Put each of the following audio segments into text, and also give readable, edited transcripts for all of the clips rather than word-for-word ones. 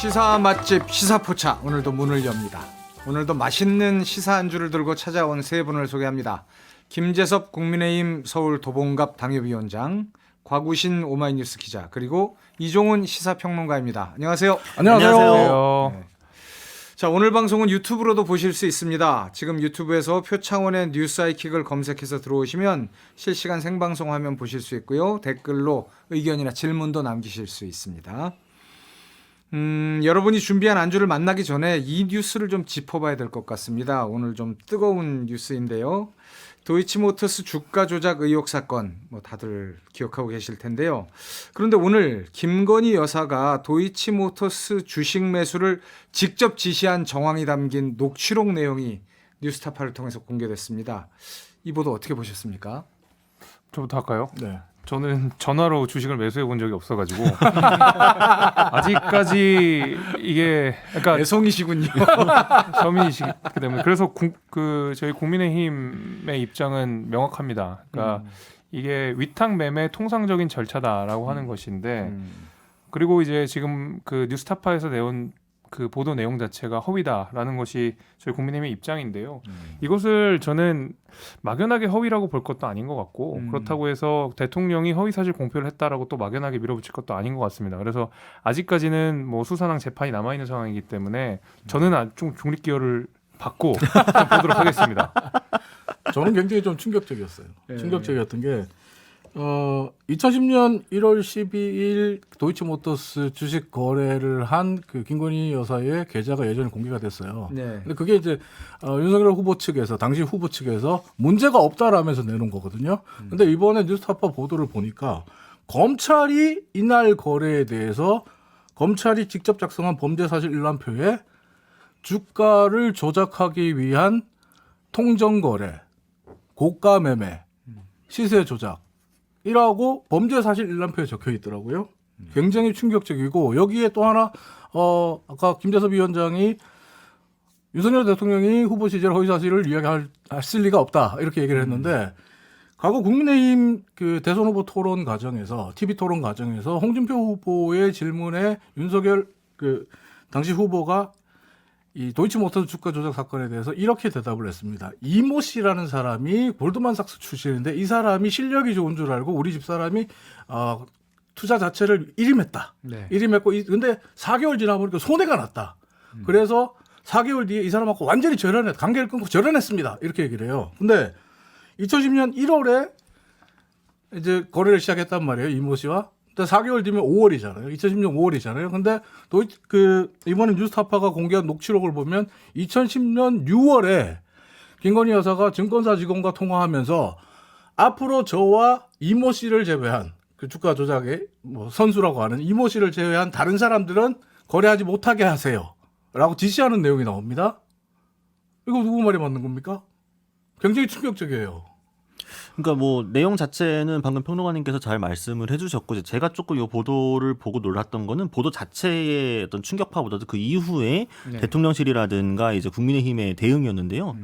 시사 맛집 시사포차 오늘도 문을 엽니다. 오늘도 맛있는 시사 안주를 들고 찾아온 세 분을 소개합니다. 김재섭 국민의힘 서울 도봉갑 당협위원장, 곽우신 오마이뉴스 기자, 그리고 이종훈 시사평론가입니다. 안녕하세요. 안녕하세요. 네. 자, 오늘 방송은 유튜브로도 보실 수 있습니다. 지금 유튜브에서 표창원의 뉴스 아이킥을 검색해서 들어오시면 실시간 생방송 화면 보실 수 있고요. 댓글로 의견이나 질문도 남기실 수 있습니다. 여러분이 준비한 안주를 만나기 전에 이 뉴스를 좀 짚어봐야 될 것 같습니다. 오늘 좀 뜨거운 뉴스인데요. 도이치모터스 주가 조작 의혹 사건, 다들 기억하고 계실 텐데요. 그런데 오늘 김건희 여사가 도이치모터스 주식 매수를 직접 지시한 정황이 담긴 녹취록 내용이 뉴스타파를 통해서 공개됐습니다. 이 보도 어떻게 보셨습니까? 저부터 할까요? 네. 저는 전화로 주식을 매수해 본 적이 없어가지고 아직까지 이게 그러니까 애송이시군요. 서민이시기 때문에 그래서 저희 국민의힘의 입장은 명확합니다. 그러니까 이게 위탁 매매 통상적인 절차다라고 하는 것인데 그리고 이제 지금 그 뉴스타파에서 내온 그 보도 내용 자체가 허위다라는 것이 저희 국민의힘의 입장인데요. 이것을 저는 막연하게 허위라고 볼 것도 아닌 것 같고 그렇다고 해서 대통령이 허위사실 공표를 했다라고 또 막연하게 밀어붙일 것도 아닌 것 같습니다. 그래서 아직까지는 뭐 수사랑 재판이 남아있는 상황이기 때문에 저는 좀 중립기여를 받고 좀 보도록 하겠습니다. 저는 굉장히 좀 충격적이었어요. 네. 충격적이었던 게 2010년 1월 12일 도이치모터스 주식 거래를 한 그 김건희 여사의 계좌가 예전에 공개가 됐어요. 네. 근데 그게 이제 윤석열 후보 측에서 당시 후보 측에서 문제가 없다라면서 내놓은 거거든요. 근데 이번에 뉴스타파 보도를 보니까 검찰이 이날 거래에 대해서 검찰이 직접 작성한 범죄사실 일람표에 주가를 조작하기 위한 통정거래, 고가 매매, 시세 조작 이라고 범죄사실 일람표에 적혀 있더라고요. 굉장히 충격적이고 여기에 또 하나 아까 김재섭 위원장이 윤석열 대통령이 후보 시절 허위사실을 이야기했을 리가 없다 이렇게 얘기를 했는데 과거 국민의힘 그 대선 후보 토론 과정에서 TV 토론 과정에서 홍준표 후보의 질문에 윤석열 그 당시 후보가 이 도이치모터스 주가 조작 사건에 대해서 이렇게 대답을 했습니다. 이모 씨라는 사람이 골드만삭스 출신인데 이 사람이 실력이 좋은 줄 알고 우리 집 사람이 투자 자체를 일임했다. 네. 일임했고 근데 4개월 지나보니까 손해가 났다. 그래서 4개월 뒤에 이 사람하고 완전히 관계를 끊고 절연했습니다. 이렇게 얘기를 해요. 근데 2010년 1월에 이제 거래를 시작했단 말이에요. 이모 씨와. 4개월 뒤면 5월이잖아요. 2010년 5월이잖아요. 근데 이번에 뉴스타파가 공개한 녹취록을 보면 2010년 6월에 김건희 여사가 증권사 직원과 통화하면서 앞으로 저와 이모 씨를 제외한 그 주가 조작의 선수라고 하는 이모 씨를 제외한 다른 사람들은 거래하지 못하게 하세요라고 지시하는 내용이 나옵니다. 이거 누구 말이 맞는 겁니까? 굉장히 충격적이에요. 그러니까 뭐 내용 자체는 방금 평론가님께서 잘 말씀을 해주셨고 제가 조금 이 보도를 보고 놀랐던 거는 보도 자체의 어떤 충격파보다도 그 이후에 네. 대통령실이라든가 이제 국민의힘의 대응이었는데요.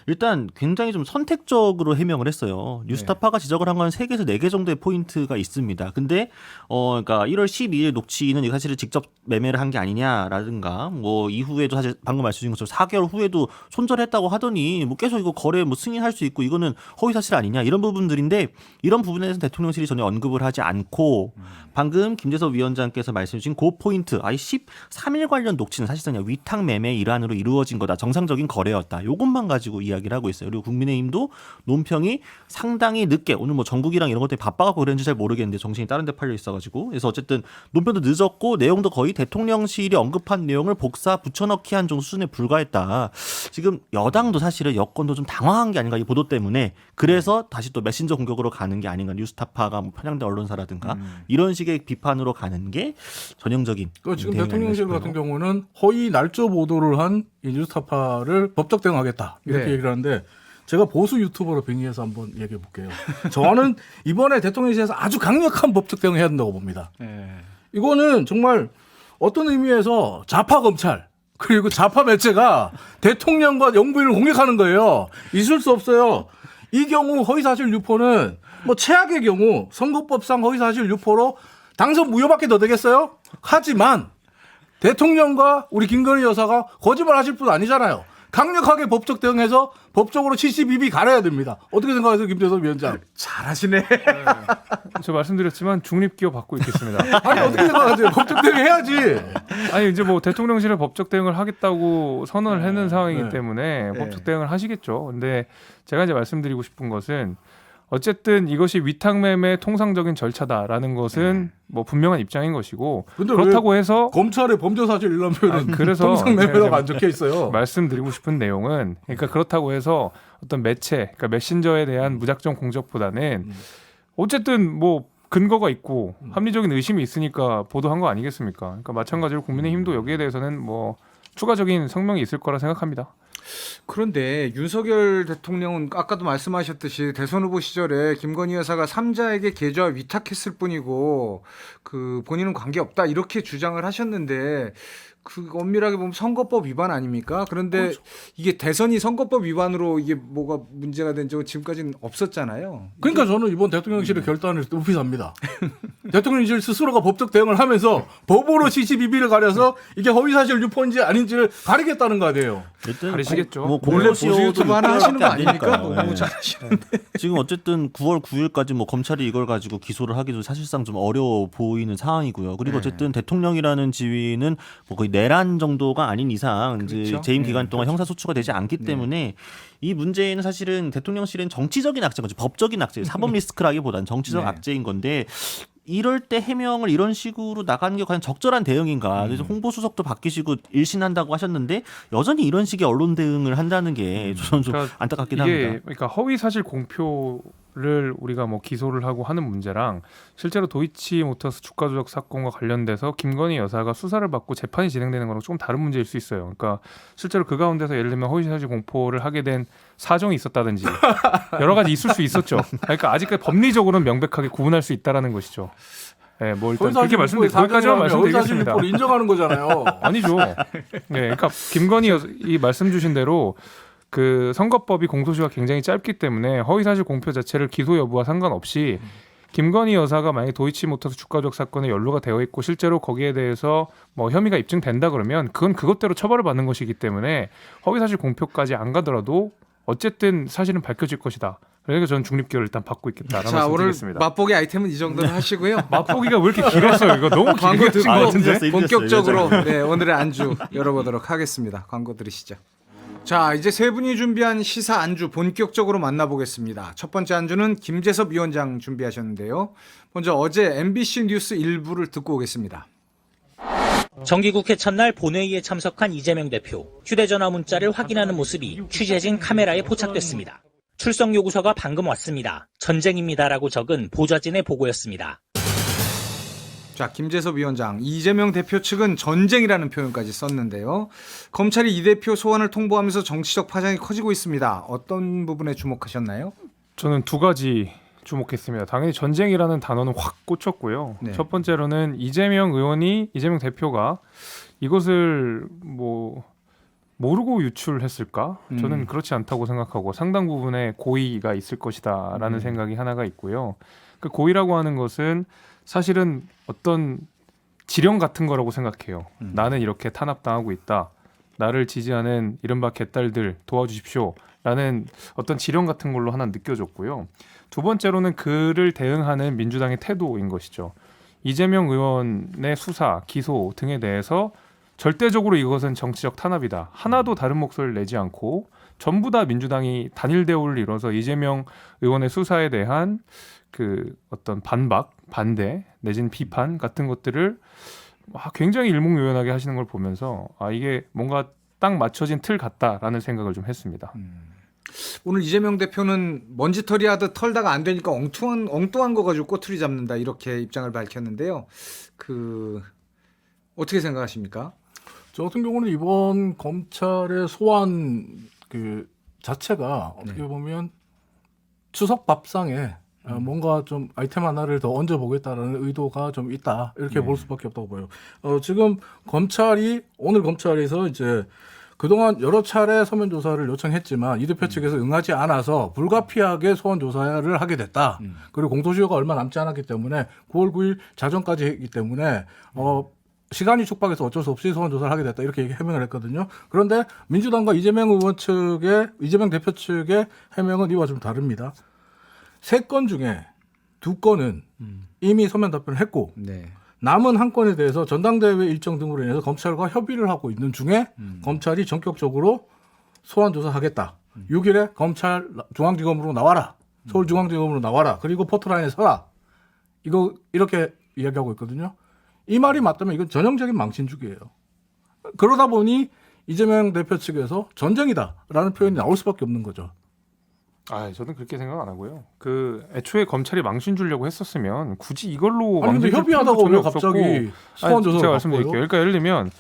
일단 굉장히 좀 선택적으로 해명을 했어요. 뉴스타파가 지적을 한 건 3개에서 4개 정도의 포인트가 있습니다. 근데 그러니까 1월 12일 녹취는 사실은 직접 매매를 한 게 아니냐라든가 뭐 이후에도 사실 방금 말씀드린 것처럼 4개월 후에도 손절했다고 하더니 뭐 계속 이거 거래 뭐 승인할 수 있고 이거는 허위 사실 아니냐 이런 부분들인데 이런 부분에 대해서 대통령실이 전혀 언급을 하지 않고 방금 김재섭 위원장께서 말씀해 주신 그 포인트 13일 관련 녹취는 사실상 그냥 위탁 매매 일환으로 이루어진 거다. 정상적인 거래였다. 이것만 가지고 이야기를 하고 있어요. 그리고 국민의힘도 논평이 상당히 늦게 오늘 뭐 전국이랑 이런 것 때문에 바빠갖고 그랬는지 잘 모르겠는데 정신이 다른 데 팔려 있어가지고 그래서 어쨌든 논평도 늦었고 내용도 거의 대통령실이 언급한 내용을 복사 붙여넣기 한 정도 수준에 불과했다. 지금 여당도 사실은 여권도 좀 당황한 게 아닌가 이 보도 때문에 그래서 다시 또 메신저 공격으로 가는 게 아닌가 뉴스타파가 뭐 편향된 언론사라든가 이런 식의 비판으로 가는 게 전형적인 지금 대응이 대통령실 아닌가 같은 싶어요. 경우는 허위 날조 보도를 한 이 뉴스타파를 법적 대응하겠다 이렇게 네. 얘기를 하는데 제가 보수 유튜버로 빙의해서 한번 얘기해 볼게요. 저는 이번에 대통령실에서 아주 강력한 법적 대응을 해야 된다고 봅니다. 네. 이거는 정말 어떤 의미에서 좌파 검찰 그리고 좌파 매체가 대통령과 영부인을 공격하는 거예요. 있을 수 없어요. 이 경우 허위사실 유포는 뭐 최악의 경우 선거법상 허위사실 유포로 당선 무효밖에 더 되겠어요? 하지만 대통령과 우리 김건희 여사가 거짓말하실 분 아니잖아요. 강력하게 법적 대응해서 법적으로 72B 가려야 됩니다. 어떻게 생각하세요, 김재섭 위원장? 잘하시네. 저 말씀드렸지만 중립기호 받고 있겠습니다. 아니 어떻게 생각하세요? 법적 대응해야지. 아니 이제 뭐 대통령실에 법적 대응을 하겠다고 선언을 해놓은 상황이기 네. 때문에 법적 대응을 하시겠죠. 근데 제가 이제 말씀드리고 싶은 것은 어쨌든 이것이 위탁매매 통상적인 절차다라는 것은 뭐 분명한 입장인 것이고 근데 그렇다고 해서 검찰의 범죄 사실 일람 표현은 그래서 통상매매라고 제가 안 적혀 있어요. 말씀드리고 싶은 내용은 그러니까 그렇다고 해서 어떤 매체, 그러니까 메신저에 대한 무작정 공격보다는 어쨌든 뭐 근거가 있고 합리적인 의심이 있으니까 보도한 거 아니겠습니까? 그러니까 마찬가지로 국민의힘도 여기에 대해서는 뭐 추가적인 성명이 있을 거라 생각합니다. 그런데 윤석열 대통령은 아까도 말씀하셨듯이 대선 후보 시절에 김건희 여사가 3자에게 계좌 위탁했을 뿐이고 그 본인은 관계없다 이렇게 주장을 하셨는데 그 엄밀하게 보면 선거법 위반 아닙니까? 그런데 그렇죠. 이게 대선이 선거법 위반으로 이게 뭐가 문제가 된 적은 지금까지는 없었잖아요. 그러니까 저는 이번 대통령실의 결단을 높이 삽니다. 대통령실 스스로가 법적 대응을 하면서 법으로 72B를 가려서 이게 허위사실 유포인지 아닌지를 가리겠다는 거 아니에요. 일단 가리시겠죠. 뭐 원래 보수 공소시효도 유튜브 하나 하시는 거 6개월밖에 안 아닙니까? 되니까요. 너무 예. 잘하시는데. 지금 어쨌든 9월 9일까지 뭐 검찰이 이걸 가지고 기소를 하기도 사실상 좀 어려워 보이는 상황이고요. 그리고 어쨌든 대통령이라는 지위는 뭐 거의 내란 정도가 아닌 이상 이제 그렇죠. 재임 기간 동안 형사소추가 되지 않기 때문에 이 문제는 사실은 대통령실은 정치적인 악재인 거죠. 법적인 악재예요. 사법 리스크라기보다는 정치적 네. 악재인 건데 이럴 때 해명을 이런 식으로 나가는 게 과연 적절한 대응인가. 그래서 홍보수석도 바뀌시고 일신한다고 하셨는데 여전히 이런 식의 언론 대응을 한다는 게 저는 좀 그러니까 안타깝긴 이게 합니다. 그러니까 허위 사실 공표를 우리가 뭐 기소를 하고 하는 문제랑 실제로 도이치모터스 주가 조작 사건과 관련돼서 김건희 여사가 수사를 받고 재판이 진행되는 거랑 조금 다른 문제일 수 있어요. 그러니까 실제로 그 가운데서 예를 들면 허위 사실 공포를 하게 된 사정이 있었다든지 여러 가지 있을 수 있었죠. 그러니까 아직까지 법리적으로는 명백하게 구분할 수 있다라는 것이죠. 네, 뭐 일단 그렇게 거기까지만 말씀드리겠습니다. 허위사실 인정하는 거잖아요. 아니죠. 네, 그러니까 김건희 여사 이 말씀 주신 대로 그 선거법이 공소시효가 굉장히 짧기 때문에 허위사실 공표 자체를 기소 여부와 상관없이 김건희 여사가 만약에 도이치모터스 주가 조작 사건에 연루가 되어 있고 실제로 거기에 대해서 뭐 혐의가 입증된다 그러면 그건 그것대로 처벌을 받는 것이기 때문에 허위사실 공표까지 안 가더라도 어쨌든 사실은 밝혀질 것이다. 그러니까 저는 중립기를 일단 받고 있겠다라는 자, 오늘 말씀드리겠습니다. 맛보기 아이템은 이 정도로 하시고요. 맛보기가 왜 이렇게 길었어요? 이거 너무 광고 길게 하신 것 듣고 같은데. 힘들었어요. 본격적으로 네, 오늘의 안주 열어보도록 하겠습니다. 광고 들으시죠. 자, 이제 세 분이 준비한 시사 안주 본격적으로 만나보겠습니다. 첫 번째 안주는 김재섭 위원장 준비하셨는데요. 먼저 어제 MBC 뉴스 일부를 듣고 오겠습니다. 정기국회 첫날 본회의에 참석한 이재명 대표. 휴대전화 문자를 확인하는 모습이 취재진 카메라에 포착됐습니다. 출석 요구서가 방금 왔습니다. 전쟁입니다라고 적은 보좌진의 보고였습니다. 자, 김재섭 위원장, 이재명 대표 측은 전쟁이라는 표현까지 썼는데요. 검찰이 이 대표 소환을 통보하면서 정치적 파장이 커지고 있습니다. 어떤 부분에 주목하셨나요? 저는 두 가지 주목했습니다. 당연히 전쟁이라는 단어는 확 꽂혔고요. 네. 첫 번째로는 이재명 대표가 이것을 뭐 모르고 유출했을까? 저는 그렇지 않다고 생각하고 상당 부분의 고의가 있을 것이다라는 생각이 하나가 있고요. 그 고의라고 하는 것은 사실은 어떤 지령 같은 거라고 생각해요. 나는 이렇게 탄압당하고 있다. 나를 지지하는 이른바 개딸들 도와주십시오라는 어떤 지령 같은 걸로 하나 느껴졌고요. 두 번째로는 그를 대응하는 민주당의 태도인 것이죠. 이재명 의원의 수사, 기소 등에 대해서 절대적으로 이것은 정치적 탄압이다. 하나도 다른 목소리를 내지 않고 전부 다 민주당이 단일 대우를 이뤄서 이재명 의원의 수사에 대한 그 어떤 반박, 반대 내지는 비판 같은 것들을 굉장히 일목요연하게 하시는 걸 보면서 이게 뭔가 딱 맞춰진 틀 같다라는 생각을 좀 했습니다. 오늘 이재명 대표는 먼지털이 하듯 털다가 안 되니까 엉뚱한 거 가지고 꼬투리 잡는다 이렇게 입장을 밝혔는데요. 어떻게 생각하십니까? 저 같은 경우는 이번 검찰의 소환 그 자체가 어떻게 보면 추석 밥상에 뭔가 좀 아이템 하나를 더 얹어보겠다는 의도가 좀 있다 이렇게 볼 수밖에 없다고 봐요. 지금 오늘 검찰에서 이제 그동안 여러 차례 서면 조사를 요청했지만 이 대표 측에서 응하지 않아서 불가피하게 소환 조사를 하게 됐다. 그리고 공소시효가 얼마 남지 않았기 때문에 9월 9일 자정까지 했기 때문에 시간이 촉박해서 어쩔 수 없이 소환 조사를 하게 됐다 이렇게 해명을 했거든요. 그런데 민주당과 이재명 의원 측의 이재명 대표 측의 해명은 이와 좀 다릅니다. 3건 중에 2건은 이미 서면 답변을 했고 네. 남은 한 건에 대해서 전당대회 일정 등으로 인해서 검찰과 협의를 하고 있는 중에 검찰이 전격적으로 소환 조사하겠다. 6일에 검찰 중앙지검으로 나와라. 서울중앙지검으로 나와라. 그리고 포토라인에 서라. 이렇게 이야기하고 있거든요. 이 말이 맞다면 이건 전형적인 망신주기예요. 그러다 보니 이재명 대표 측에서 전쟁이다라는 표현이 나올 수밖에 없는 거죠. 아, 저는 그렇게 생각 안 하고요. 그 애초에 검찰이 망신 주려고 했었으면 굳이 이걸로 아니 근데 망신 줄 협의하다가 필요도 왜 전혀 갑자기 없었고. 소환 아니, 조사를 제가 말씀드릴게요. 바꿔요? 그러니까 예를 들면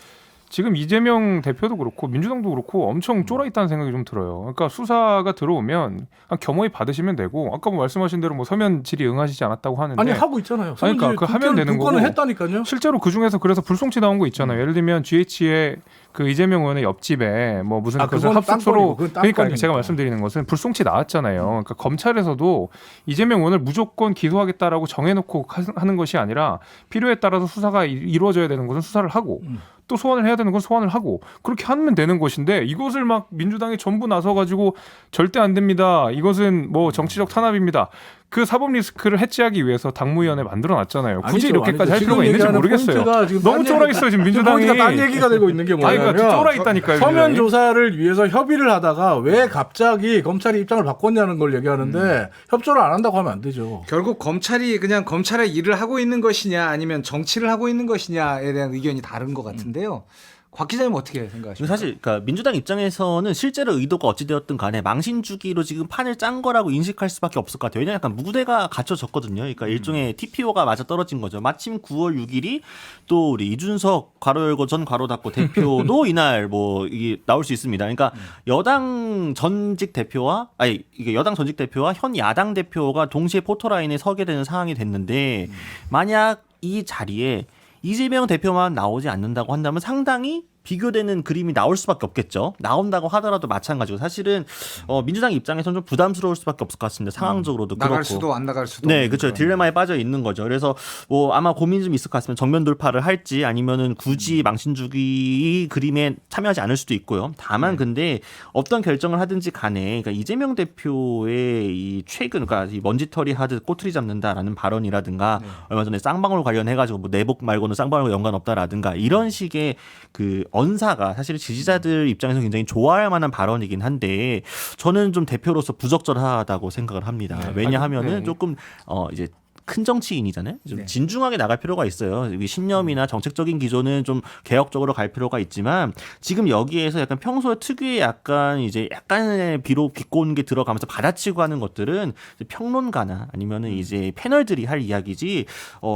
지금 이재명 대표도 그렇고 민주당도 그렇고 엄청 쫄아 있다는 생각이 좀 들어요. 그러니까 수사가 들어오면 그냥 겸허히 받으시면 되고 아까 뭐 말씀하신 대로 뭐 서면 질의 응하시지 않았다고 하는데 아니 하고 있잖아요. 아니, 그러니까 그 하면 되는 2건을 거고. 했다니까요. 실제로 그 중에서 그래서 불송치 나온 거 있잖아요. 예를 들면 GH의 그 이재명 의원의 옆집에 뭐 무슨 아, 그것을 그건 딴 합숙소로 건이고, 그건 딴 그러니까 건이니까. 제가 말씀드리는 것은 불송치 나왔잖아요. 그러니까 검찰에서도 이재명 의원을 무조건 기소하겠다라고 정해놓고 하는 것이 아니라 필요에 따라서 수사가 이루어져야 되는 것은 수사를 하고 또 소환을 해야 되는 건 소환을 하고 그렇게 하면 되는 것인데 이것을 막 민주당이 전부 나서가지고 절대 안 됩니다. 이것은 뭐 정치적 탄압입니다. 그 사법 리스크를 해지하기 위해서 당무위원회 만들어놨잖아요. 굳이 아니죠, 이렇게까지 아니죠. 할 지금 필요가 있는지 얘기하는 모르겠어요. 포인트가 지금 너무 딴 쫄아 있어요 지금 민주당이. 포인트가 딴 얘기가 되고 있는 게 아니 뭐냐면 그러니까 쫄아 있다니까요. 서면 민주당이. 조사를 위해서 협의를 하다가 왜 갑자기 검찰이 입장을 바꿨냐는 걸 얘기하는데 협조를 안 한다고 하면 안 되죠. 결국 검찰이 그냥 검찰의 일을 하고 있는 것이냐 아니면 정치를 하고 있는 것이냐에 대한 의견이 다른 것 같은데요. 곽 기자님 어떻게 생각하십니까? 사실 그러니까 민주당 입장에서는 실제로 의도가 어찌되었든 간에 망신주기로 지금 판을 짠 거라고 인식할 수밖에 없을 것 같아요. 왜냐하면 약간 무대가 갖춰졌거든요. 그러니까 일종의 TPO가 맞아 떨어진 거죠. 마침 9월 6일이 또 우리 이준석 괄호 열고 전 괄호 닫고 대표도 이날 뭐 이게 나올 수 있습니다. 그러니까 여당 전직 대표와 이게 여당 전직 대표와 현 야당 대표가 동시에 포토라인에 서게 되는 상황이 됐는데 만약 이 자리에 이재명 대표만 나오지 않는다고 한다면 상당히 비교되는 그림이 나올 수밖에 없겠죠. 나온다고 하더라도 마찬가지고 사실은 민주당 입장에서는 좀 부담스러울 수밖에 없을 것 같습니다. 상황적으로도 나갈 그렇고. 수도 안 나갈 수도. 네, 없는 그렇죠. 그런. 딜레마에 빠져 있는 거죠. 그래서 뭐 아마 고민이 좀 있을 것 같습니다. 정면 돌파를 할지 아니면은 굳이 망신주기 그림에 참여하지 않을 수도 있고요. 다만 근데 어떤 결정을 하든지 간에 그러니까 이재명 대표의 이 최근 그러니까 이 먼지털이 하듯 꼬투리 잡는다라는 발언이라든가 얼마 전에 쌍방울 관련해 가지고 뭐 내복 말고는 쌍방울과 연관 없다라든가 이런 식의 그 언사가 사실 지지자들 입장에서 굉장히 좋아할 만한 발언이긴 한데 저는 좀 대표로서 부적절하다고 생각을 합니다. 왜냐하면은 네. 조금 이제 큰 정치인이잖아요. 좀 네. 진중하게 나갈 필요가 있어요. 이 신념이나 정책적인 기조는 좀 개혁적으로 갈 필요가 있지만 지금 여기에서 약간 평소에 특유의 약간의 비록 비꼬는 게 들어가면서 받아치고 하는 것들은 평론가나 아니면은 이제 패널들이 할 이야기지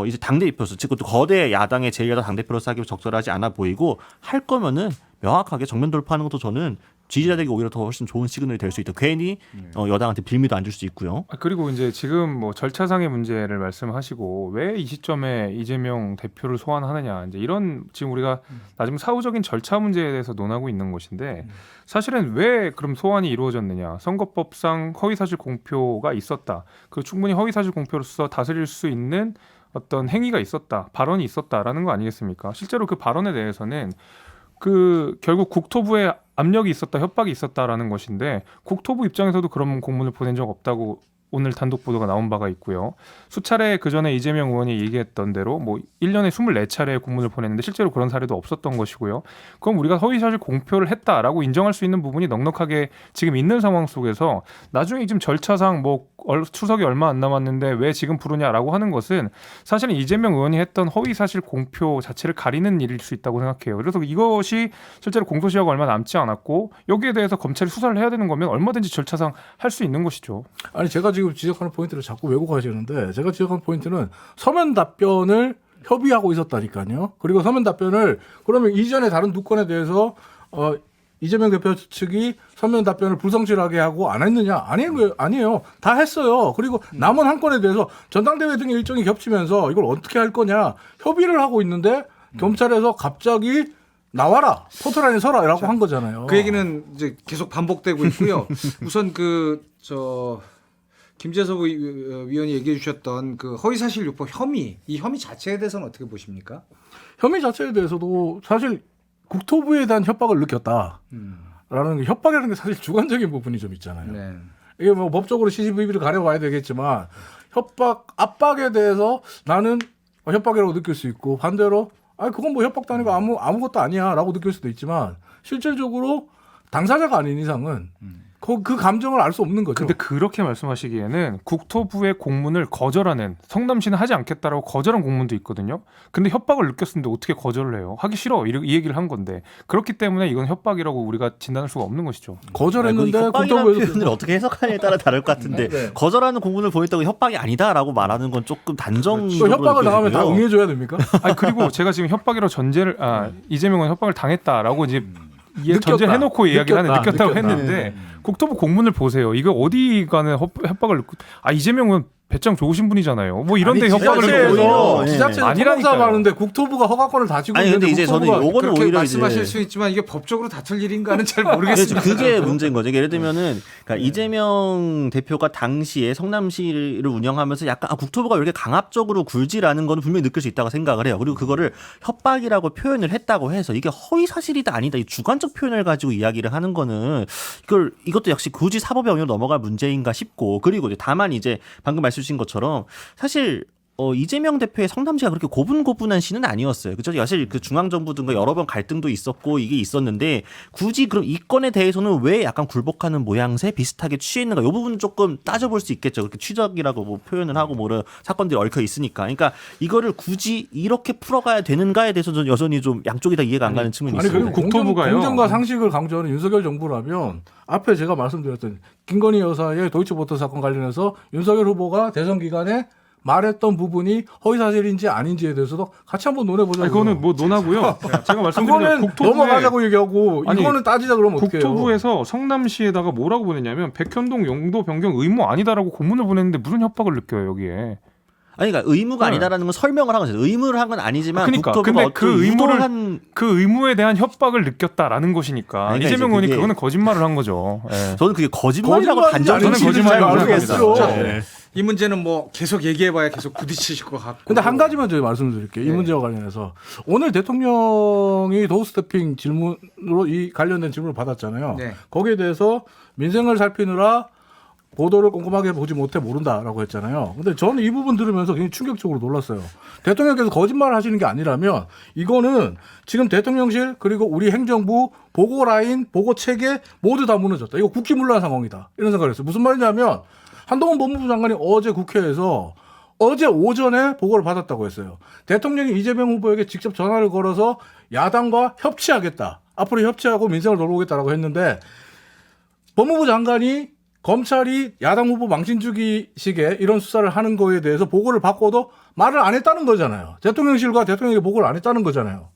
이제 당대표로서 즉 그것도 거대 야당의 제1야당 당대표로서 하기 적절하지 않아 보이고 할 거면은 명확하게 정면 돌파하는 것도 저는 지지자들에게 오히려 더 훨씬 좋은 시그널이 될 수 있다. 괜히 여당한테 빌미도 안 줄 수 있고요. 그리고 이제 지금 뭐 절차상의 문제를 말씀하시고 왜 이 시점에 이재명 대표를 소환하느냐 이제 이런 지금 우리가 나중 사후적인 절차 문제에 대해서 논하고 있는 것인데 사실은 왜 그럼 소환이 이루어졌느냐 선거법상 허위사실 공표가 있었다. 그 충분히 허위사실 공표로서 다스릴 수 있는 어떤 행위가 있었다, 발언이 있었다라는 거 아니겠습니까? 실제로 그 발언에 대해서는 그 결국 국토부에 압력이 있었다, 협박이 있었다라는 것인데 국토부 입장에서도 그런 공문을 보낸 적 없다고 오늘 단독 보도가 나온 바가 있고요. 수차례 그 전에 이재명 의원이 얘기했던 대로 뭐 1년에 24차례 공문을 보냈는데 실제로 그런 사례도 없었던 것이고요. 그럼 우리가 허위사실 공표를 했다라고 인정할 수 있는 부분이 넉넉하게 지금 있는 상황 속에서 나중에 지금 절차상 뭐 추석이 얼마 안 남았는데 왜 지금 부르냐라고 하는 것은 사실은 이재명 의원이 했던 허위사실 공표 자체를 가리는 일일 수 있다고 생각해요. 그래서 이것이 실제로 공소시효가 얼마 남지 않았고 여기에 대해서 검찰이 수사를 해야 되는 거면 얼마든지 절차상 할 수 있는 것이죠. 아니 제가 지금 지적하는 포인트를 자꾸 왜곡하시는데 제가 지적하는 포인트는 서면 답변을 협의하고 있었다니까요. 그리고 서면 답변을 그러면 이전에 다른 2건에 대해서 이재명 대표 측이 서면 답변을 불성실하게 하고 안 했느냐? 아니에요. 다 했어요. 그리고 남은 한 건에 대해서 전당대회 등의 일정이 겹치면서 이걸 어떻게 할 거냐 협의를 하고 있는데 검찰에서 갑자기 나와라 포토라인에 서라라고 한 거잖아요. 그 얘기는 이제 계속 반복되고 있고요. 우선 김재섭 위원이 얘기해 주셨던 그 허위사실 유포 혐의, 이 혐의 자체에 대해서는 어떻게 보십니까? 혐의 자체에 대해서도 사실 국토부에 대한 협박을 느꼈다. 라는 협박이라는 게 사실 주관적인 부분이 좀 있잖아요. 네. 이게 뭐 법적으로 CCTV를 가려봐야 되겠지만 압박에 대해서 나는 협박이라고 느낄 수 있고 반대로 그건 뭐 협박도 아니고 아무것도 아니야라고 느낄 수도 있지만 실질적으로 당사자가 아닌 이상은 그 감정을 알 수 없는 거죠. 근데 그렇게 말씀하시기에는 국토부의 공문을 거절하는, 성남시는 하지 않겠다라고 거절한 공문도 있거든요. 근데 협박을 느꼈는데 어떻게 거절을 해요? 하기 싫어 이 얘기를 한 건데, 그렇기 때문에 이건 협박이라고 우리가 진단할 수가 없는 것이죠. 거절했는데 협박이라는 국토부에서 표현을 어떻게 해석하냐에 따라 다를 것 같은데 네. 거절하는 공문을 보냈다고 협박이 아니다라고 말하는 건 조금 단정적으로 협박을 나가면 다 느껴지고요. 응해줘야 됩니까? 아니 그리고 제가 지금 협박이라고 전제를 이재명은 협박을 당했다라고 이제 전제를 해놓고 이야기를 하는 느꼈다고 느꼈다. 했는데 국토부 공문을 보세요. 이거 어디 가는 협박을 이재명은 배짱 좋으신 분이잖아요. 뭐 이런데 아니, 협박을 지자체에서 느끼고 오히려, 지자체에서 아니라니까요. 토목사업 하는데 국토부가 허가권을 다지고 아니, 있는데 근데 이제 저는 국토부가 요거는 그렇게 오히려 말씀하실 이제 수 있지만 이게 법적으로 다툴 일인가는 잘 그래서 모르겠습니다. 그게 문제인 거죠. 예를 들면은 그러니까 이재명 대표가 당시에 성남시를 운영하면서 약간 국토부가 왜 이렇게 강압적으로 굴지라는 건 분명히 느낄 수 있다고 생각을 해요. 그리고 그거를 협박이라고 표현을 했다고 해서 이게 허위 사실이다 아니다 이 주관적 표현을 가지고 이야기를 하는 거는 이것도 역시 굳이 사법의 영역으로 넘어갈 문제인가 싶고, 그리고 다만 이제 방금 말씀 주신 것처럼 사실 이재명 대표의 성남시가 그렇게 고분고분한 시는 아니었어요. 그죠? 사실 그 중앙정부 등과 여러 번 갈등도 있었고 이게 있었는데 굳이 그럼 이 건에 대해서는 왜 약간 굴복하는 모양새 비슷하게 취해 있는가? 이 부분은 조금 따져볼 수 있겠죠. 그렇게 추적이라고 뭐 표현을 하고 뭐 사건들이 얽혀 있으니까. 그러니까 이거를 굳이 이렇게 풀어가야 되는가에 대해서 저는 여전히 좀 양쪽이 다 이해가 안 가는 측면이 아니 있습니다. 그리고 국토부가요. 공정과 상식을 강조하는 윤석열 정부라면 앞에 제가 말씀드렸던 김건희 여사의 도이치모터 사건 관련해서 윤석열 후보가 대선 기간에 말했던 부분이 허위사실인지 아닌지에 대해서도 같이 한번 논해보자고. 그거는 뭐 논하고요. 제가 말씀드린 그거는 국토부에 넘어가자고 얘기하고 아니, 이거는 따지자 그러면 어떡해요. 국토부에서 성남시에다가 뭐라고 보냈냐면 백현동 용도 변경 의무 아니다라고 공문을 보냈는데 무슨 협박을 느껴요 여기에. 아니 그러니까 의무가 아니다라는 건 설명을 한 거죠. 의무를 한 건 아니지만 그러니까 국토부가 근데 그 의무를 의무를 그 의무에 대한 협박을 느꼈다라는 것이니까 그러니까 이재명 이제 의원이 그게- 그거는 거짓말을 한 거죠. 예. 저는 그게 거짓말이라고 거짓말인지 단정적으로 아닌지 저는 잘 저는 모르겠어요. 모르겠어요. 네. 이 문제는 뭐 계속 얘기해봐야 계속 부딪히실 것 같고. 근데 한 가지만 제가 말씀드릴게요. 이 네. 문제와 관련해서 오늘 대통령이 도어스태핑 질문으로 이 관련된 질문을 받았잖아요. 네. 거기에 대해서 민생을 살피느라 보도를 꼼꼼하게 보지 못해 모른다라고 했잖아요. 근데 저는 이 부분 들으면서 굉장히 충격적으로 놀랐어요. 대통령께서 거짓말을 하시는 게 아니라면 이거는 지금 대통령실 그리고 우리 행정부 보고 라인, 보고 체계 모두 다 무너졌다. 이거 국기문란 상황이다. 이런 생각을 했어요. 무슨 말이냐면 한동훈 법무부 장관이 어제 국회에서 어제 오전에 보고를 받았다고 했어요. 대통령이 이재명 후보에게 직접 전화를 걸어서 야당과 협치하겠다. 앞으로 협치하고 민생을 돌보겠다라고 했는데 법무부 장관이 검찰이 야당 후보 망신주기식의 이런 수사를 하는 거에 대해서 보고를 받고도 말을 안 했다는 거잖아요. 대통령실과 대통령에게 보고를 안 했다는 거잖아요.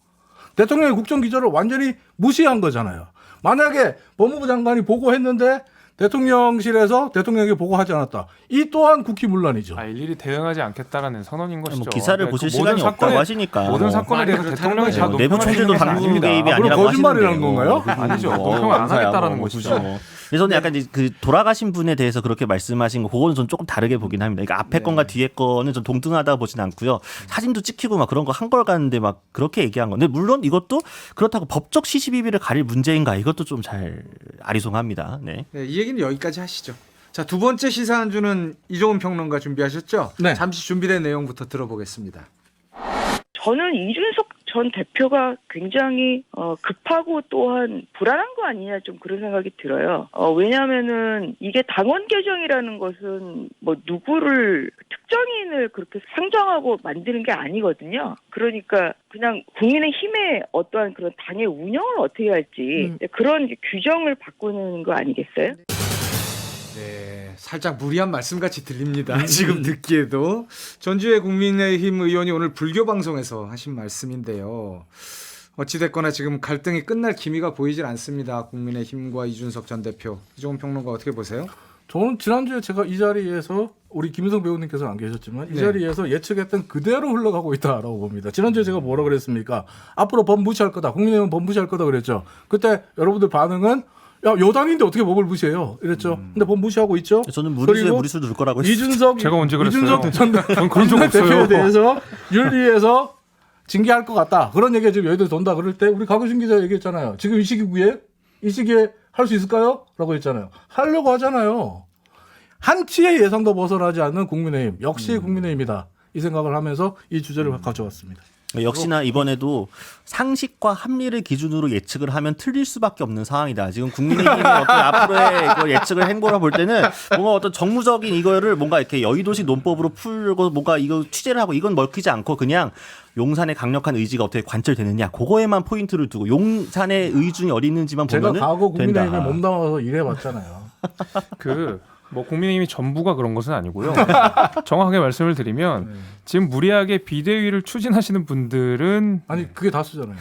대통령의 국정기조를 완전히 무시한 거잖아요. 만약에 법무부 장관이 보고했는데 대통령실에서 대통령에게 보고하지 않았다. 이 또한 국기문란이죠. 일일이 대응하지 않겠다라는 선언인 것이죠. 뭐 기사를 그러니까 보실 그 모든 시간이 없다고 하시니까 모든 뭐 사건에 대해서 말이 대통령이 그렇다는 다 거죠. 내부 총질도 논평을 당국 아닙니다. 개입이 그럼 아니라고 거짓말이라는 하시는데 건가요? 아니죠. 뭐 논평을 안 감사야, 하겠다라는 뭐 것이죠. 보시죠. 그래서 저는 약간 이제 그 돌아가신 분에 대해서 그렇게 말씀하신 거 그거는 좀 조금 다르게 보긴 합니다. 그러니까 앞에 건과 뒤에 거는 좀 동등하다고 보진 않고요. 사진도 찍히고 막 그런 거 한 걸 갔는데 막 그렇게 얘기한 건데 물론 이것도 그렇다고 법적 시시비비를 가릴 문제인가 이것도 좀 잘 아리송합니다. 네. 네, 이 얘기는 여기까지 하시죠. 자, 두 번째 시사 한 주는 이종훈 평론가 준비하셨죠? 네. 잠시 준비된 내용부터 들어보겠습니다. 저는 이준석 전 대표가 굉장히 급하고 또한 불안한 거 아니냐 좀 그런 생각이 들어요. 왜냐하면은 이게 당원 개정이라는 것은 뭐 누구를 특정인을 그렇게 상정하고 만드는 게 아니거든요. 그러니까 그냥 국민의힘의 어떠한 그런 당의 운영을 어떻게 할지 그런 규정을 바꾸는 거 아니겠어요? 네, 살짝 무리한 말씀같이 들립니다. 지금 듣기에도. 전주의 국민의힘 의원이 오늘 불교 방송에서 하신 말씀인데요. 어찌됐거나 지금 갈등이 끝날 기미가 보이질 않습니다. 국민의힘과 이준석 전 대표. 이종훈 평론가 어떻게 보세요? 저는 지난주에 제가 이 자리에서 우리 김은성 배우님께서는 안 계셨지만 이 네. 자리에서 예측했던 그대로 흘러가고 있다라고 봅니다. 지난주에 제가 뭐라 그랬습니까? 앞으로 법 무시할 거다. 국민의힘은 법 무시할 거다 그랬죠. 그때 여러분들 반응은 야, 여당인데 어떻게 법을 무시해요? 이랬죠. 근데 법 무시하고 있죠. 저는 무리수에 그리고 무리수를 둘 거라고 했어요. 이준석 제가 언제 그랬어요? 이준석 전 전 그런 적 없어요. 대표에 대해서 윤리에서 징계할 것 같다. 그런 얘기가 지금 여의도에 돈다. 그럴 때 우리 가구신 기자 얘기했잖아요. 지금 이 시기에 할 수 있을까요? 라고 했잖아요. 하려고 하잖아요. 한치의 예상도 벗어나지 않는 국민의힘. 역시 국민의힘이다. 이 생각을 하면서 이 주제를 가져왔습니다. 역시나 이번에도 상식과 합리를 기준으로 예측을 하면 틀릴 수밖에 없는 상황이다. 지금 국민의힘의 어떤 앞으로의 이거 예측을 행보를 볼 때는 뭔가 어떤 정무적인 이거를 뭔가 이렇게 여의도식 논법으로 풀고 뭔가 이거 취재를 하고 이건 먹히지 않고 그냥 용산의 강력한 의지가 어떻게 관철되느냐 그거에만 포인트를 두고 용산의 의중이 어디 있는지만 보면은 제가 과거 국민의힘에 된다. 몸담아서 일해봤잖아요. 뭐 국민의힘이 전부가 그런 것은 아니고요. 정확하게 말씀을 드리면 지금 무리하게 비대위를 추진하시는 분들은 아니 그게 다수잖아요.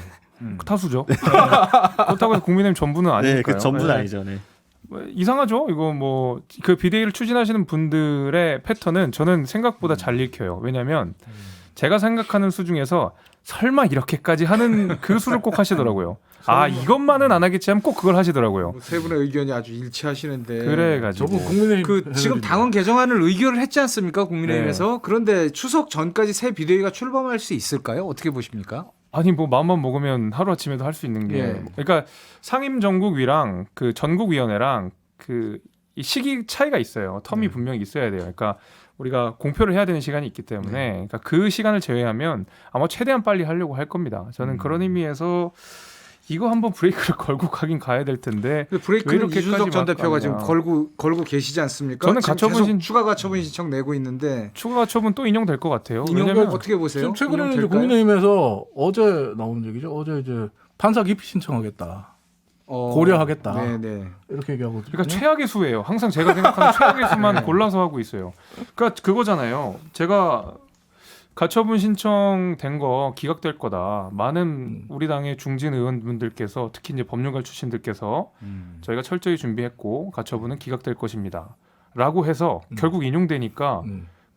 타수죠. 그렇다고 해서 국민의힘 전부는 아니니까요. 네, 그 전부는 네. 아니죠. 네. 뭐 이상하죠. 이거 뭐 그 비대위를 추진하시는 분들의 패턴은 저는 생각보다 잘 읽혀요. 왜냐하면 제가 생각하는 수 중에서 설마 이렇게까지 하는 그 수를 꼭 하시더라고요. 아 이것만은 안 하겠지 하면 꼭 그걸 하시더라고요. 세 분의 의견이 아주 일치하시는데. 그래가지고 저분 국민의힘 그 지금 당원 개정안을 의결을 했지 않습니까 국민의힘에서? 그런데 추석 전까지 새 비대위가 출범할 수 있을까요? 어떻게 보십니까? 아니 뭐 마음만 먹으면 하루 아침에도 할 수 있는 게 예. 그러니까 상임 전국위랑 그 전국위원회랑 그 이 시기 차이가 있어요. 텀이 분명히 있어야 돼요. 그러니까 우리가 공표를 해야 되는 시간이 있기 때문에 그러니까 그 시간을 제외하면 아마 최대한 빨리 하려고 할 겁니다. 저는 그런 의미에서 이거 한번 브레이크를 걸고 가긴 가야 될 텐데 근데 브레이크는 왜 이렇게까지 이준석 전 막 대표가 지금 가느냐. 걸고 계시지 않습니까? 저는 지금 가처분 계속 추가 가처분 신청 내고 있는데 추가 가처분 또 인용될 것 같아요. 인용을 왜냐면 어떻게 보세요? 지금 최근에는 이제 인용될까요? 국민의힘에서 어제 나오는 얘기죠. 어제 이제 판사 기피 신청하겠다. 고려하겠다. 네네. 이렇게 얘기하거든요. 그러니까 최악의 수예요. 항상 제가 생각하는 최악의 수만 골라서 하고 있어요. 그러니까 그거잖아요. 제가 가처분 신청된 거 기각될 거다. 많은 우리 당의 중진 의원분들께서 특히 이제 법률가 출신들께서 저희가 철저히 준비했고 가처분은 기각될 것입니다. 라고 해서 결국 인용되니까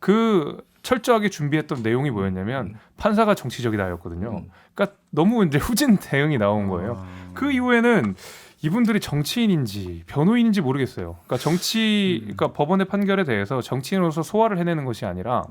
그 철저하게 준비했던 내용이 뭐였냐면 판사가 정치적이다였거든요. 그러니까 너무 이제 후진 대응이 나온 거예요. 그 이후에는 이분들이 정치인인지 변호인인지 모르겠어요. 그러니까 그러니까 법원의 판결에 대해서 정치인으로서 소화를 해내는 것이 아니라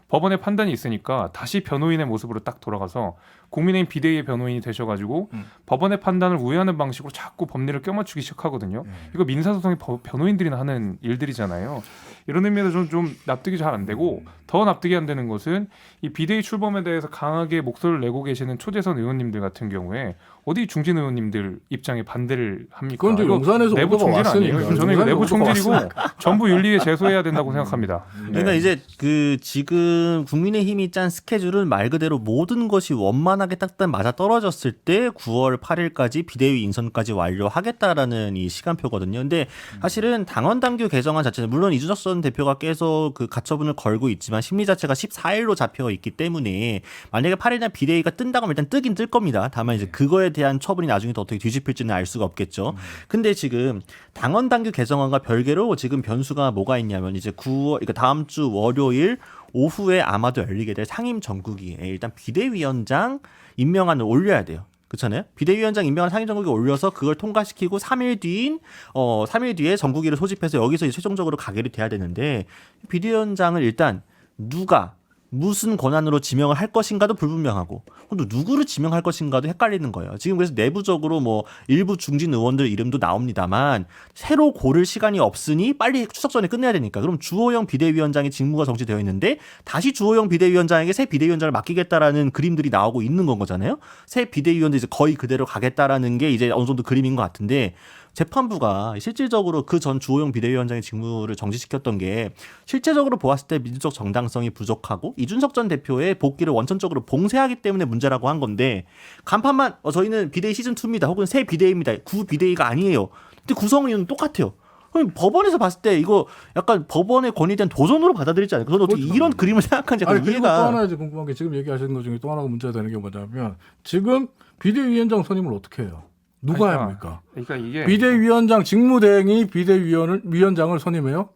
법원의 판단이 있으니까 다시 변호인의 모습으로 딱 돌아가서 국민의힘 비대위의 변호인이 되셔가지고 법원의 판단을 우회하는 방식으로 자꾸 법리를 껴맞추기 시작하거든요. 이거 민사소송의 변호인들이나 하는 일들이잖아요. 이런 의미에서 좀 납득이 잘 안 되고 더 납득이 안 되는 것은 이 비대위 출범에 대해서 강하게 목소리를 내고 계시는 초재선 의원님들 같은 경우에 어디 중진 의원님들 입장에 반대를 합니까? 그건 이제 이거 용산에서 내부 오더가 총질 아니에요? 왔으니까. 저는 이거 내부 용산에서 오더가 총질이고 전부 윤리에 제소해야 된다고 생각합니다. 그러니까 이제 그 지금 국민의힘이 짠 스케줄은 말 그대로 모든 것이 원만하게 딱딱 맞아 떨어졌을 때 9월 8일까지 비대위 인선까지 완료하겠다라는 이 시간표거든요. 근데 사실은 당원 당규 개정안 자체는 물론 이준석 전 대표가 계속 그 가처분을 걸고 있지만 심리 자체가 14일로 잡혀 있기 때문에 만약에 8일날 비대위가 뜬다고 하면 일단 뜨긴 뜰 겁니다. 다만 이제 그거에 대한 처분이 나중에 더 어떻게 뒤집힐지는 알 수가 없겠죠. 근데 지금 당원 당규 개정안과 별개로 지금 변수가 뭐가 있냐면 이제 9월 그러니까 다음 주 월요일 오후에 아마도 열리게 될 상임 전국위에 일단 비대위원장 임명안을 올려야 돼요. 그렇잖아요. 비대위원장 임명한 상임 전국위에 올려서 그걸 통과시키고 3일 뒤에 전국위를 소집해서 여기서 이제 최종적으로 가결이 돼야 되는데 비대위원장을 일단 누가 무슨 권한으로 지명을 할 것인가도 불분명하고 또 누구를 지명할 것인가도 헷갈리는 거예요. 지금 그래서 내부적으로 뭐 일부 중진 의원들 이름도 나옵니다만 새로 고를 시간이 없으니 빨리 추석 전에 끝내야 되니까 그럼 주호영 비대위원장의 직무가 정지되어 있는데 다시 주호영 비대위원장에게 새 비대위원장을 맡기겠다라는 그림들이 나오고 있는 건 거잖아요. 새 비대위원들 이제 거의 그대로 가겠다라는 게 이제 어느 정도 그림인 것 같은데 재판부가 실질적으로 그 전 주호영 비대위원장의 직무를 정지시켰던 게 실제적으로 보았을 때 민주적 정당성이 부족하고 이준석 전 대표의 복귀를 원천적으로 봉쇄하기 때문에 문제라고 한 건데 간판만 저희는 비대위 시즌2입니다. 혹은 새 비대위입니다. 구 비대위가 아니에요. 근데 구성이유는 똑같아요. 그럼 법원에서 봤을 때 이거 약간 법원의 권위에 대한 도전으로 받아들이지 않을까? 저는 어떻게 이런 그림을 생각하는지 아니, 약간 그리고 또 이해가 하나 이제 궁금한 게 지금 얘기하시는 것 중에 또 하나가 문제가 되는 게 뭐냐면 지금 비대위원장 선임을 어떻게 해요? 누가 해야 합니까? 그러니까 이게 비대위원장 직무대행이 비대위원장을 선임해요?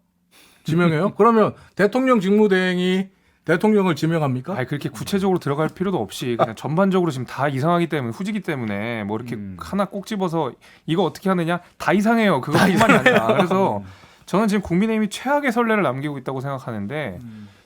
지명해요? 그러면 대통령 직무대행이 대통령을 지명합니까? 아니 그렇게 구체적으로 들어갈 필요도 없이 그냥 전반적으로 지금 다 이상하기 때문에 후지기 때문에 뭐 이렇게 하나 꼭 집어서 이거 어떻게 하느냐 다 이상해요. 그것뿐만이 아니라 그래서 저는 지금 국민의힘이 최악의 선례를 남기고 있다고 생각하는데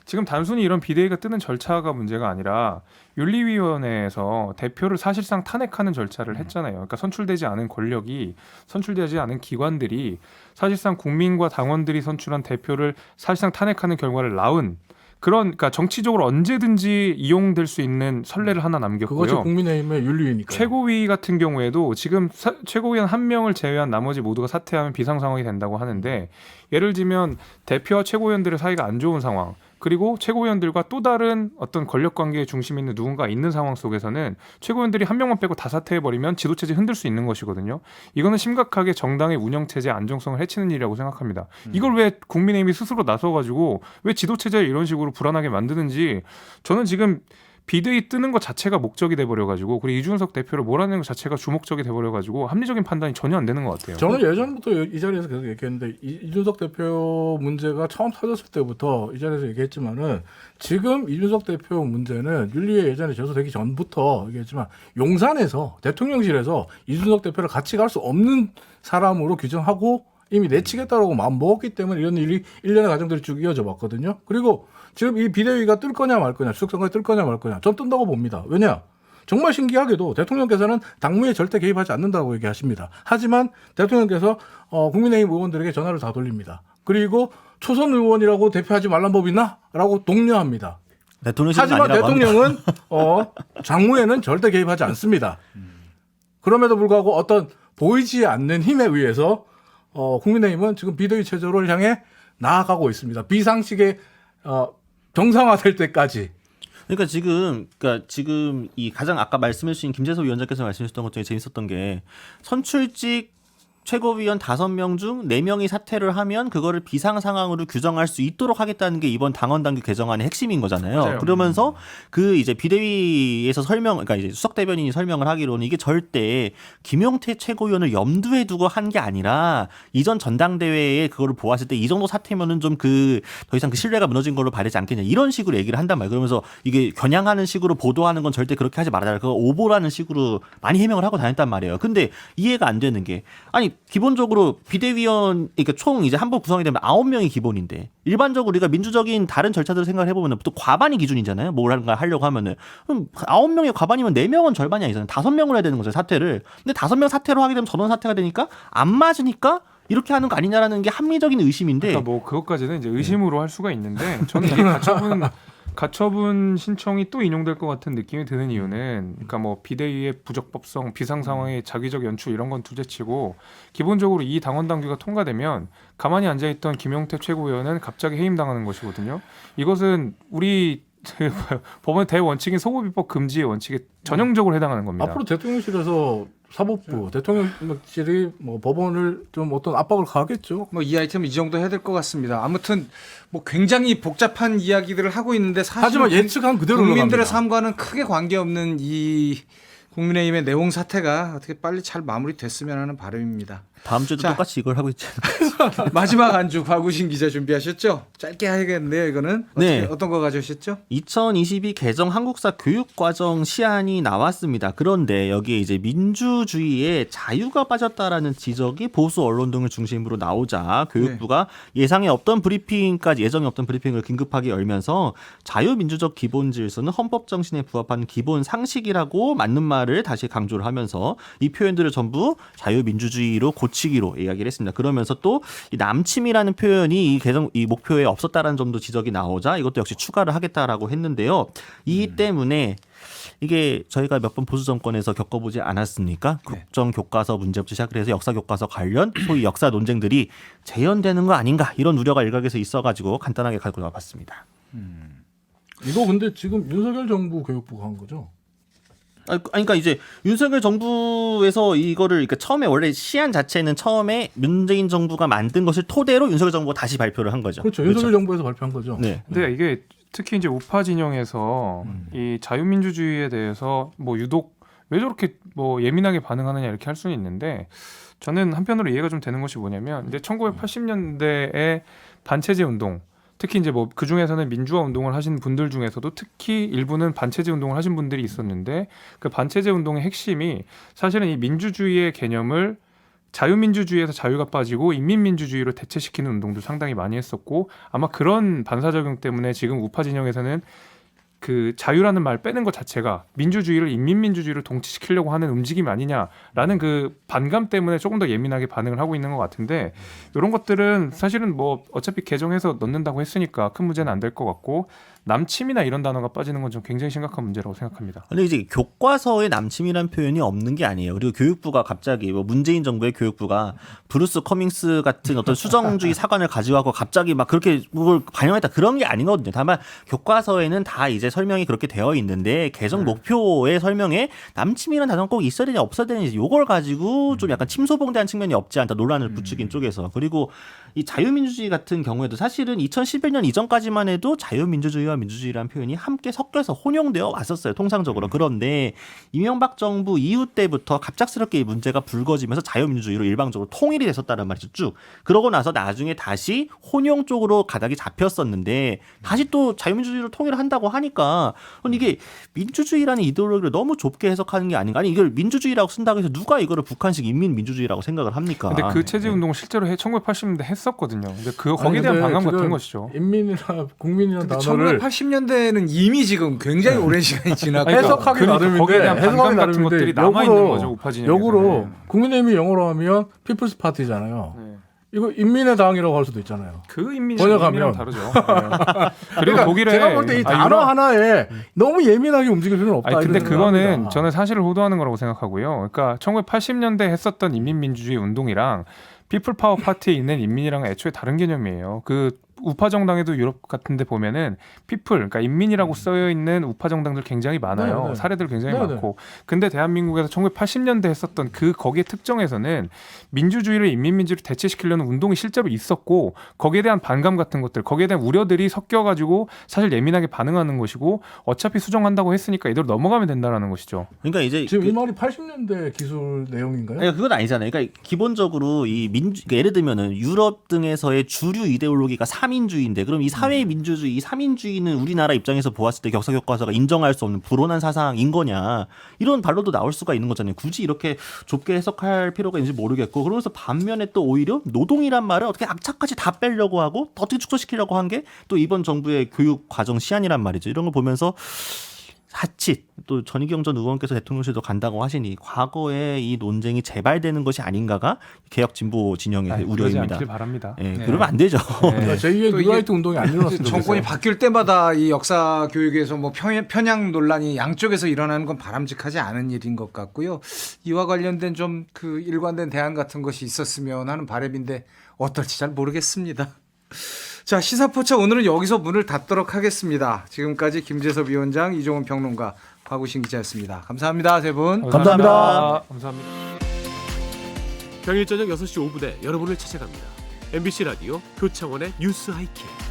지금 단순히 이런 비대위가 뜨는 절차가 문제가 아니라 윤리위원회에서 대표를 사실상 탄핵하는 절차를 했잖아요. 그러니까 선출되지 않은 권력이 선출되지 않은 기관들이 사실상 국민과 당원들이 선출한 대표를 사실상 탄핵하는 결과를 낳은 그런 그러니까 정치적으로 언제든지 이용될 수 있는 선례를 하나 남겼고요. 그것이 국민의힘의 윤리위니까. 최고위 같은 경우에도 지금 최고위원 한 명을 제외한 나머지 모두가 사퇴하면 비상 상황이 된다고 하는데 예를 들면 대표와 최고위원들의 사이가 안 좋은 상황 그리고 최고위원들과 또 다른 어떤 권력관계의 중심에 있는 누군가 있는 상황 속에서는 최고위원들이 한 명만 빼고 다 사퇴해버리면 지도체제 흔들 수 있는 것이거든요. 이거는 심각하게 정당의 운영체제 안정성을 해치는 일이라고 생각합니다. 이걸 왜 국민의힘이 스스로 나서가지고 왜 지도체제를 이런 식으로 불안하게 만드는지 저는 지금 비대위 뜨는 것 자체가 목적이 돼버려가지고 그리고 이준석 대표를 몰아내는 것 자체가 주목적이 돼버려가지고 합리적인 판단이 전혀 안 되는 것 같아요. 저는 예전부터 이 자리에서 계속 얘기했는데 이준석 대표 문제가 처음 터졌을 때부터 이 자리에서 얘기했지만은 지금 이준석 대표 문제는 윤리위에 예전에 제소되기 전부터 얘기했지만 용산에서 대통령실에서 이준석 대표를 같이 갈 수 없는 사람으로 규정하고 이미 내치겠다라고 마음 먹었기 때문에 이런 일이 일련의 과정들이 쭉 이어져 왔거든요. 그리고 지금 이 비대위가 뜰 거냐 말 거냐, 추석선거에 뜰 거냐 말 거냐, 전 뜬다고 봅니다. 왜냐? 정말 신기하게도 대통령께서는 당무에 절대 개입하지 않는다고 얘기하십니다. 하지만 대통령께서 국민의힘 의원들에게 전화를 다 돌립니다. 그리고 초선 의원이라고 대표하지 말란 법 있나? 라고 독려합니다. 하지만 대통령은 장무에는 절대 개입하지 않습니다. 그럼에도 불구하고 어떤 보이지 않는 힘에 의해서 국민의힘은 지금 비대위 체제를 향해 나아가고 있습니다. 비상식의 정상화될 때까지. 그러니까 지금 이 가장 아까 말씀해 주신 김재섭 위원장께서 말씀해 주셨던 것 중에 재밌었던 게 선출직 최고위원 5명 중 4명이 사퇴를 하면 그거를 비상 상황으로 규정할 수 있도록 하겠다는 게 이번 당원 당규 개정안의 핵심인 거잖아요. 맞아요. 그러면서 그 이제 비대위에서 그러니까 이제 수석 대변인이 설명을 하기로는 이게 절대 김용태 최고위원을 염두에 두고 한 게 아니라 이전 전당대회에 그거를 보았을 때 이 정도 사퇴면은 좀 더 이상 그 신뢰가 무너진 걸로 봐야 되지 않겠냐 이런 식으로 얘기를 한단 말이에요. 그러면서 이게 겨냥하는 식으로 보도하는 건 절대 그렇게 하지 말아라. 그거 오보라는 식으로 많이 해명을 하고 다녔단 말이에요. 근데 이해가 안 되는 게 아니 기본적으로 비대위원 그러니까 총 이제 한 번 구성이 되면 9명이 기본인데 일반적으로 우리가 민주적인 다른 절차들을 생각을 해보면 또 과반이 기준이잖아요. 뭔가 하려고 하면은 그럼 9명의 과반이면 4명은 절반이 아니잖아요. 5명을 해야 되는 거죠 사퇴를. 근데 5명 사퇴로 하게 되면 전원 사퇴가 되니까 안 맞으니까 이렇게 하는 거 아니냐라는 게 합리적인 의심인데. 그러니까 뭐 그것까지는 이제 의심으로 할 수가 있는데 저는 이게 가처분 신청이 또 인용될 것 같은 느낌이 드는 이유는 그러니까 뭐 비대위의 부적법성, 비상 상황의 자기적 연출 이런 건 둘째치고 기본적으로 이 당원 당규가 통과되면 가만히 앉아 있던 김용태 최고위원은 갑자기 해임당하는 것이거든요. 이것은 우리 법원의 대원칙인 소고비법 금지의 원칙에 전형적으로 해당하는 겁니다. 앞으로 대통령실에서 사법부, 대통령실이 뭐 법원을 좀 어떤 압박을 가하겠죠. 뭐 이 아이템 이 정도 해야 될 것 같습니다. 아무튼 뭐 굉장히 복잡한 이야기들을 하고 있는데 사실 하지만 예측한 그대로 국민들의 흘러갑니다. 삶과는 크게 관계없는 이 국민의힘의 내용 사태가 어떻게 빨리 잘 마무리됐으면 하는 바람입니다. 다음 주도 자. 똑같이 이걸 하고 있지. 마지막 안주 곽우신 기자 준비하셨죠? 짧게 하겠네요. 이거는 네. 어떤 거 가져오셨죠? 2022 개정 한국사 교육과정 시안이 나왔습니다. 그런데 여기에 이제 민주주의에 자유가 빠졌다라는 지적이 보수 언론 등을 중심으로 나오자 교육부가 예정이 없던 브리핑을 긴급하게 열면서 자유민주적 기본 질서는 헌법 정신에 부합한 기본 상식이라고 맞는 말을 다시 강조를 하면서 이 표현들을 전부 자유민주주의로 고치기로 이야기를 했습니다. 그러면서 또 이 남침이라는 표현이 이 목표에 없었다라는 점도 지적이 나오자 이것도 역시 추가를 하겠다라고 했는데요. 이 때문에 이게 저희가 몇 번 보수 정권에서 겪어보지 않았습니까? 국정 교과서 문제부터 시작을 해서 역사 교과서 관련 소위 역사 논쟁들이 재현되는 거 아닌가 이런 우려가 일각에서 있어가지고 간단하게 가지고 나와봤습니다. 이거 근데 지금 윤석열 정부 교육부가 한 거죠? 그러니까 이제 윤석열 정부에서 이거를 그러니까 처음에 원래 시안 자체는 처음에 문재인 정부가 만든 것을 토대로 윤석열 정부가 다시 발표를 한 거죠. 그렇죠. 윤석열 정부에서 발표한 거죠. 네. 근데 이게 특히 이제 우파 진영에서 이 자유민주주의에 대해서 뭐 유독 왜 저렇게 뭐 예민하게 반응하느냐 이렇게 할 수는 있는데 저는 한편으로 이해가 좀 되는 것이 뭐냐면 이제 1980년대의 반체제 운동 특히 이제 뭐 그 중에서는 민주화 운동을 하신 분들 중에서도 특히 일부는 반체제 운동을 하신 분들이 있었는데 그 반체제 운동의 핵심이 사실은 이 민주주의의 개념을 자유민주주의에서 자유가 빠지고 인민민주주의로 대체시키는 운동도 상당히 많이 했었고 아마 그런 반사작용 때문에 지금 우파 진영에서는 그 자유라는 말 빼는 것 자체가 민주주의를 인민민주주의로 동치시키려고 하는 움직임 아니냐라는 그 반감 때문에 조금 더 예민하게 반응을 하고 있는 것 같은데 이런 것들은 사실은 뭐 어차피 개정해서 넣는다고 했으니까 큰 문제는 안 될 것 같고 남침이나 이런 단어가 빠지는 건 좀 굉장히 심각한 문제라고 생각합니다. 근데 이제 교과서에 남침이란 표현이 없는 게 아니에요. 그리고 교육부가 갑자기 뭐 문재인 정부의 교육부가 브루스 커밍스 같은 어떤 수정주의 사관을 가져와서 갑자기 막 그렇게 그걸 반영했다 그런 게 아니거든요. 다만 교과서에는 다 이제 설명이 그렇게 되어 있는데 개정 목표의 설명에 남침이라는 단어가 꼭 있어야 되냐 없어야 되냐 요걸 가지고 좀 약간 침소봉대한 측면이 없지 않다 논란을 부추긴 쪽에서 그리고 이 자유민주주의 같은 경우에도 사실은 2011년 이전까지만 해도 자유민주주의와 민주주의라는 표현이 함께 섞여서 혼용되어 왔었어요. 통상적으로. 그런데 이명박 정부 이후 때부터 갑작스럽게 이 문제가 불거지면서 자유민주주의로 일방적으로 통일이 됐었다는 말이죠. 쭉. 그러고 나서 나중에 다시 혼용 쪽으로 가닥이 잡혔었는데 다시 또 자유민주주의로 통일을 한다고 하니까 이게 민주주의라는 이데올로기를 너무 좁게 해석하는 게 아닌가. 아니 이걸 민주주의라고 쓴다고 해서 누가 이거를 북한식 인민민주주의라고 생각을 합니까? 근데 그 체제운동을 실제로 1980년대 했었거든요. 근데 거기에 대한 반감 같은 것이죠. 인민이나 국민이라는 근데 단어를 1980년대는 이미 지금 굉장히 오랜 시간이 지나고 해석하기 그러니까 나름인데 거기에 대한 반감 해석하기 같은 나름인데 것들이 남아 있는 거죠. 우파 진영에서. 역으로 국민의힘이 영어로 하면 피플스 파티잖아요. 네. 이거 인민의 당이라고 할 수도 있잖아요. 그 인민이랑 번역하면 다르죠. 네. 그리고 독일에 제가 볼 때 이 단어 하나에 너무 예민하게 움직일 필요는 없다. 아니 근데 이런 그거는 생각합니다. 저는 사실을 호도하는 거라고 생각하고요. 그러니까 1980년대 했었던 인민민주주의 운동이랑 피플 파워 파티에 있는 인민이랑은 애초에 다른 개념이에요. 그 우파 정당에도 유럽 같은 데 보면은 피플 그러니까 인민이라고 쓰여 있는 우파 정당들 굉장히 많아요. 네네. 사례들 굉장히 네네. 많고. 근데 대한민국에서 1980년대 했었던 그 거기에 특정에서는 민주주의를 인민민주주의로 대체시키려는 운동이 실제로 있었고 거기에 대한 반감 같은 것들, 거기에 대한 우려들이 섞여 가지고 사실 예민하게 반응하는 것이고 어차피 수정한다고 했으니까 이대로 넘어가면 된다라는 것이죠. 그러니까 이제 지금 이 말이 80년대 기술 내용인가요? 아니, 그건 아니잖아요. 그러니까 기본적으로 이 그러니까 예를 들면은 유럽 등에서의 주류 이데올로기가 사민주의인데 그럼 이 사회 민주주의, 이 사민주의는 우리나라 입장에서 보았을 때 역사 교과서가 인정할 수 없는 불온한 사상인 거냐 이런 반론도 나올 수가 있는 거잖아요. 굳이 이렇게 좁게 해석할 필요가 있는지 모르겠고 그러면서 반면에 또 오히려 노동이란 말을 어떻게 악착같이 다 빼려고 하고 어떻게 축소시키려고 한 게 또 이번 정부의 교육 과정 시안이란 말이죠. 이런 걸 보면서 자칫 또 전희경 전 의원께서 대통령실도 간다고 하시니 과거에 이 논쟁이 재발되는 것이 아닌가가 개혁 진보 진영의 그러지 우려입니다. 않길 바랍니다. 예, 그러면 안 되죠. 그러니까 제2의 또 뉴라이트 운동이 안 일어났으면 정권이 좋겠어요. 바뀔 때마다 이 역사 교육에서 뭐 편향 논란이 양쪽에서 일어나는 건 바람직하지 않은 일인 것 같고요. 이와 관련된 좀 그 일관된 대안 같은 것이 있었으면 하는 바람인데 어떨지 잘 모르겠습니다. 자, 시사포차 오늘은 여기서 문을 닫도록 하겠습니다. 지금까지 김재섭 위원장, 이종훈 평론가, 박우신 기자였습니다. 감사합니다, 세 분. 감사합니다. 감사합니다. 평일 저녁 6시 5분에 여러분을 찾아갑니다. MBC 라디오 교창원의 뉴스 하이킥.